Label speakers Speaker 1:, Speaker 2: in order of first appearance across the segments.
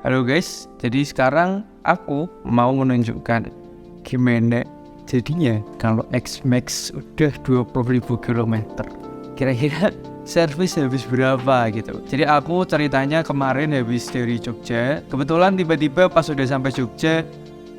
Speaker 1: Halo guys, jadi sekarang aku mau menunjukkan gimana jadinya kalau X-Max udah 20.000 km. Kira-kira servis habis berapa gitu. Jadi aku ceritanya kemarin habis dari Jogja. Kebetulan tiba-tiba pas udah sampai Jogja,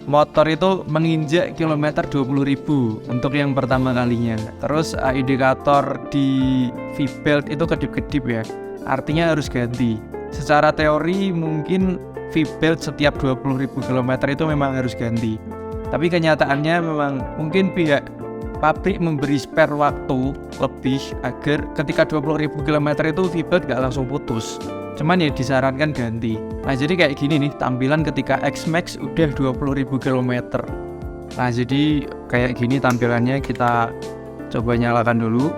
Speaker 1: motor itu menginjak kilometer 20.000 untuk yang pertama kalinya. Terus indikator di V-belt itu kedip-kedip ya, artinya harus ganti. Secara teori mungkin V-belt setiap 20.000 km itu memang harus ganti. Tapi kenyataannya memang mungkin pihak pabrik memberi spare waktu lebih agar ketika 20.000 km itu V-belt gak langsung putus. Cuman ya disarankan ganti. Nah jadi kayak gini nih tampilan ketika X-Max udah 20.000 km. Nah jadi kayak gini tampilannya, kita coba nyalakan dulu.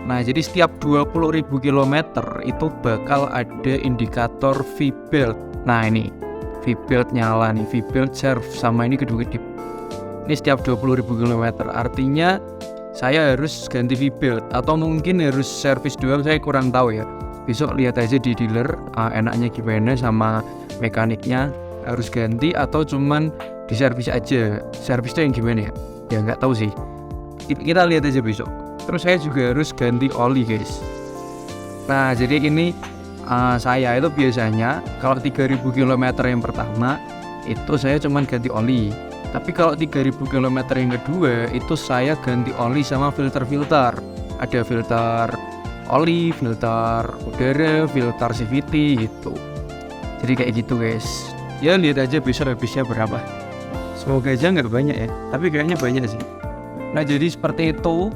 Speaker 1: Nah jadi setiap 20.000 km itu bakal ada indikator V-belt. Nah ini V-belt nyala nih, V-belt serve sama ini kedip-kedip. Ini setiap 20.000 km, artinya saya harus ganti V-belt atau mungkin harus servis doang, saya kurang tahu ya. Besok lihat aja di dealer enaknya gimana sama mekaniknya, harus ganti atau cuman diservis aja. Servisnya yang gimana ya? Ya nggak tahu sih. Kita lihat aja besok. Terus saya juga harus ganti oli guys. Nah jadi ini saya itu biasanya kalau 3.000 km yang pertama itu saya cuman ganti oli. Tapi kalau 3.000 km yang kedua itu saya ganti oli sama filter-filter. Ada filter oli, filter udara, filter CVT gitu. Jadi kayak gitu guys. Ya lihat aja besok habisnya berapa. Semoga aja nggak banyak ya, tapi kayaknya banyak sih. Nah jadi seperti itu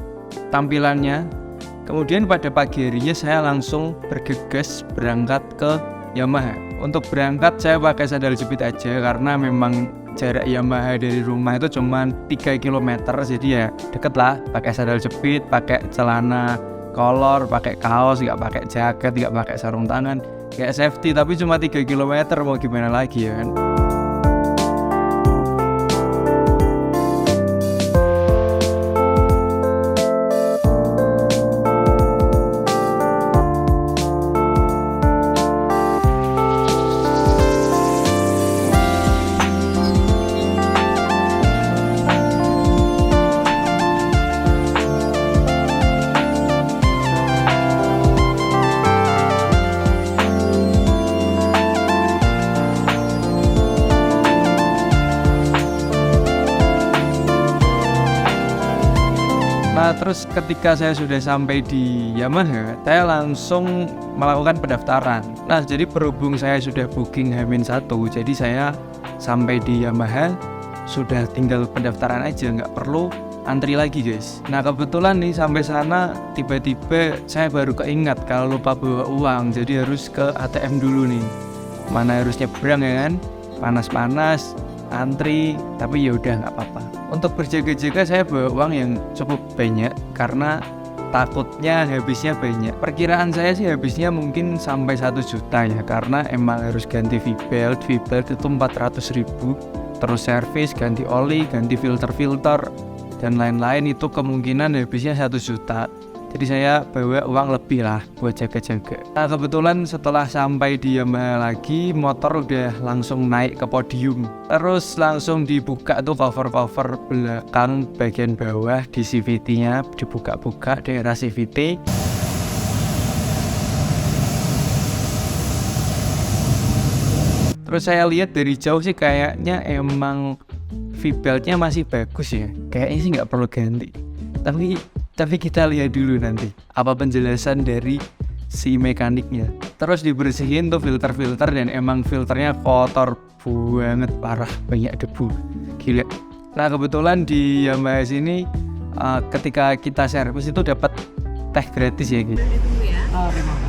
Speaker 1: tampilannya. Kemudian pada pagi harinya saya langsung bergegas berangkat ke Yamaha. Untuk berangkat saya pakai sandal jepit aja karena memang jarak Yamaha dari rumah itu cuma 3 km, jadi ya deket lah. Pakai sandal jepit, pakai celana kolor, pakai kaos, nggak pakai jaket, nggak pakai sarung tangan, kayak safety. Tapi cuma 3 km, mau gimana lagi ya kan. Nah terus ketika saya sudah sampai di Yamaha, saya langsung melakukan pendaftaran. Nah jadi berhubung saya sudah booking H-1, jadi saya sampai di Yamaha sudah tinggal pendaftaran aja, nggak perlu antri lagi guys. Nah kebetulan nih sampai sana tiba-tiba saya baru keingat kalau lupa bawa uang, jadi harus ke ATM dulu nih. Mana harus nyebrang ya kan, panas-panas, antri, tapi ya udah nggak apa-apa. Untuk berjaga-jaga saya bawa uang yang cukup banyak karena takutnya habisnya banyak. Perkiraan saya sih habisnya mungkin sampai 1 juta ya, karena emang harus ganti V-belt itu 400.000, terus servis, ganti oli, ganti filter-filter dan lain-lain, itu kemungkinan habisnya 1 juta. Jadi saya bawa uang lebih lah buat jaga-jaga. Nah kebetulan setelah sampai di Yamaha lagi, motor udah langsung naik ke podium. Terus langsung dibuka tuh cover-cover belakang bagian bawah di CVT-nya, dibuka-buka daerah CVT. Terus saya lihat dari jauh sih kayaknya emang V-beltnya masih bagus ya. Kayaknya sih nggak perlu ganti. Tapi kita lihat dulu nanti apa penjelasan dari si mekaniknya. Terus dibersihin tuh filter-filter dan emang filternya kotor banget, parah, banyak debu, gila. Nah kebetulan di Yamaha sini ketika kita servis itu dapat teh gratis ya gitu.
Speaker 2: Ditunggu ya.
Speaker 1: Terima kasih.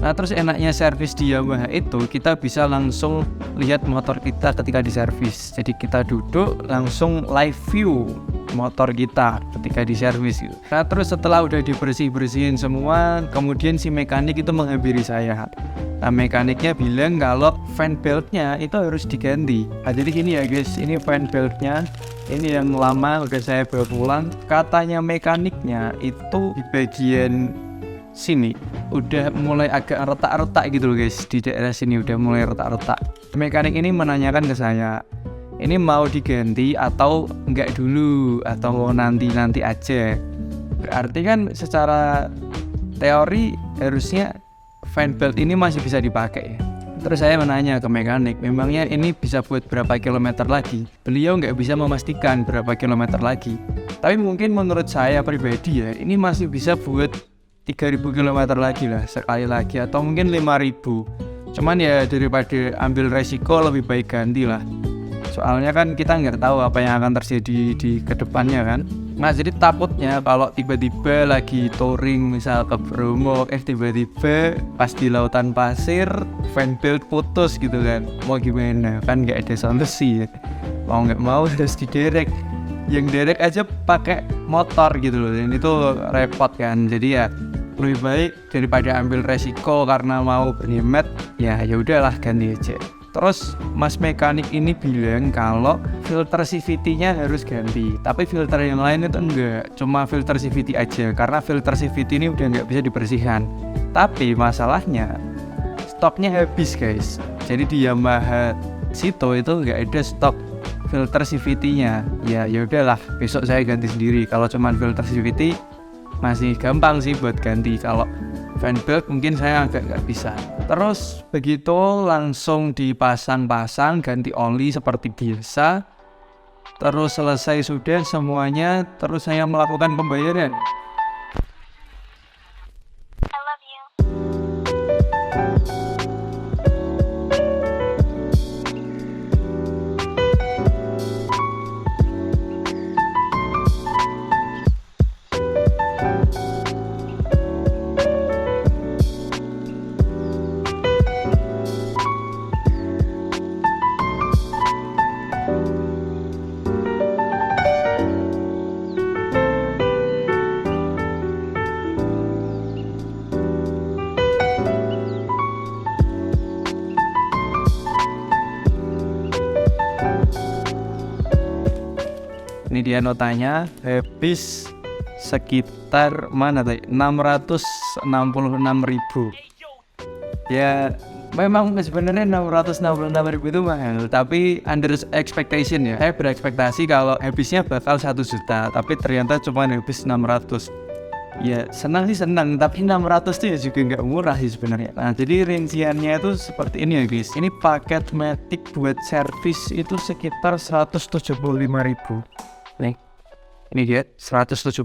Speaker 1: Nah terus enaknya servis di Yamaha itu kita bisa langsung lihat motor kita ketika diservis. Jadi kita duduk langsung live view motor kita ketika diservis gitu. Nah terus setelah udah dibersihin semua, kemudian si mekanik itu menghampiri saya. Nah mekaniknya bilang kalau fan beltnya itu harus diganti. Nah jadi gini ya guys, ini fan beltnya, ini yang lama udah saya bawa pulang. Katanya mekaniknya itu di bagian sini udah mulai agak retak-retak gitu loh guys, di daerah sini udah mulai retak-retak. Mekanik ini menanyakan ke saya, ini mau diganti atau enggak dulu, atau mau nanti aja. Berarti kan secara teori harusnya fan belt ini masih bisa dipakai. Terus saya menanya ke mekanik, memangnya ini bisa buat berapa kilometer lagi? Beliau nggak bisa memastikan berapa kilometer lagi, tapi mungkin menurut saya pribadi ya, ini masih bisa buat 3.000 km lagi lah sekali lagi, atau mungkin 5.000. Cuman ya daripada ambil resiko lebih baik ganti lah. Soalnya kan kita nggak tahu apa yang akan terjadi di kedepannya kan. Nah jadi takutnya kalau tiba-tiba lagi touring misal ke Bromo, tiba-tiba pas di lautan pasir fan belt putus gitu kan. Mau gimana? Kan nggak ada solusi ya. Mau nggak mau harus diderek. Yang derek aja pakai motor gitu loh, dan itu repot kan. Jadi ya lebih baik daripada ambil resiko karena mau berhemat, ya udahlah ganti aja. Terus mas mekanik ini bilang kalau filter CVT-nya harus ganti, tapi filter yang lain itu enggak, cuma filter CVT aja, karena filter CVT ini udah nggak bisa dibersihkan. Tapi masalahnya stoknya habis guys. Jadi di Yamaha Sito itu nggak ada stok filter CVT-nya. Ya udahlah, besok saya ganti sendiri. Kalau cuma filter CVT masih gampang sih buat ganti. Kalau fan belt mungkin saya agak nggak bisa. Terus begitu langsung dipasang-pasang, ganti oli seperti biasa. Terus selesai sudah semuanya, terus saya melakukan pembayaran. Ini dia notanya, habis sekitar 666.000. Ya memang sebenarnya 666.000 itu mahal, tapi under expectation ya. Saya berekspektasi kalau habisnya bakal 1 juta, tapi ternyata cuma habis 600. Ya senang sih senang, tapi 600 itu ya juga nggak murah sih sebenarnya. Nah jadi rinciannya itu seperti ini ya guys. Ini paket Matic buat servis itu sekitar 175.000. Nih, ini dia 175.000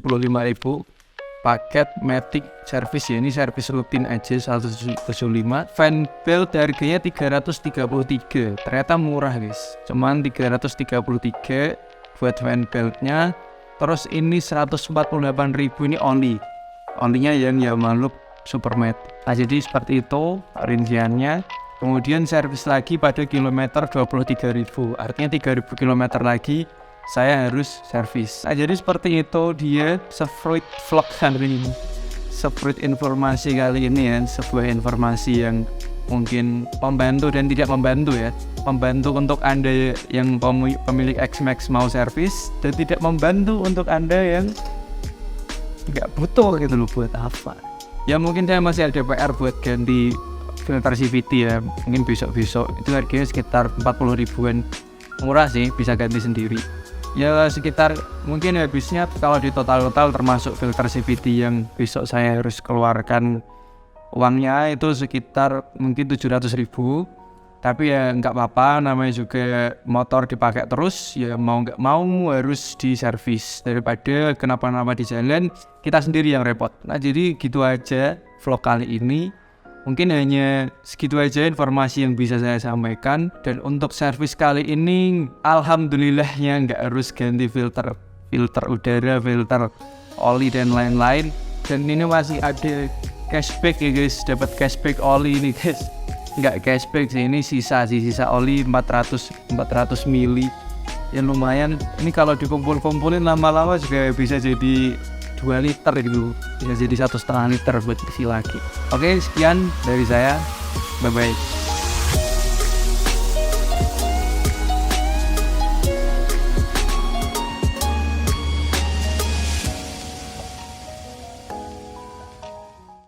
Speaker 1: paket Matic service ya. Ini servis rutin aja 175. Fan belt harganya 333. Ternyata murah guys. Cuman 333 buat fan beltnya. Terus ini 148.000 ini only-nya yang Yamaha Loop Super Matic. Nah jadi seperti itu rinciannya. Kemudian servis lagi pada kilometer 23.000. Artinya 3.000 km lagi saya harus servis. Nah jadi seperti itu dia Sefruit vlog kali ini, Sefruit informasi kali ini ya. Sebuah informasi yang mungkin membantu dan tidak membantu ya. Membantu untuk Anda yang pemilik X-Max mau servis, dan tidak membantu untuk Anda yang nggak butuh gitu loh, buat apa. Ya mungkin saya masih ada PR buat ganti filter CVT ya. Mungkin besok-besok, itu harganya sekitar 40 ribuan. Murah sih, bisa ganti sendiri. Ya sekitar mungkin habisnya kalau di total termasuk filter CVT yang besok saya harus keluarkan uangnya itu sekitar mungkin 700.000. Tapi ya nggak apa-apa, namanya juga motor dipakai terus, ya mau nggak mau harus diservis. Daripada kenapa-napa di jalan, kita sendiri yang repot. Nah jadi gitu aja vlog kali ini. Mungkin hanya segitu aja informasi yang bisa saya sampaikan. Dan untuk servis kali ini alhamdulillahnya nggak harus ganti filter udara, filter oli dan lain-lain. Dan ini masih ada cashback ya guys, dapat cashback oli ini guys. Nggak cashback sih, ini sisa oli 400 mili. Ya lumayan, ini kalau dikumpulin lama-lama juga bisa jadi 2 liter gitu, bisa jadi 1,5 liter buat isi lagi. Oke, sekian dari saya, bye bye.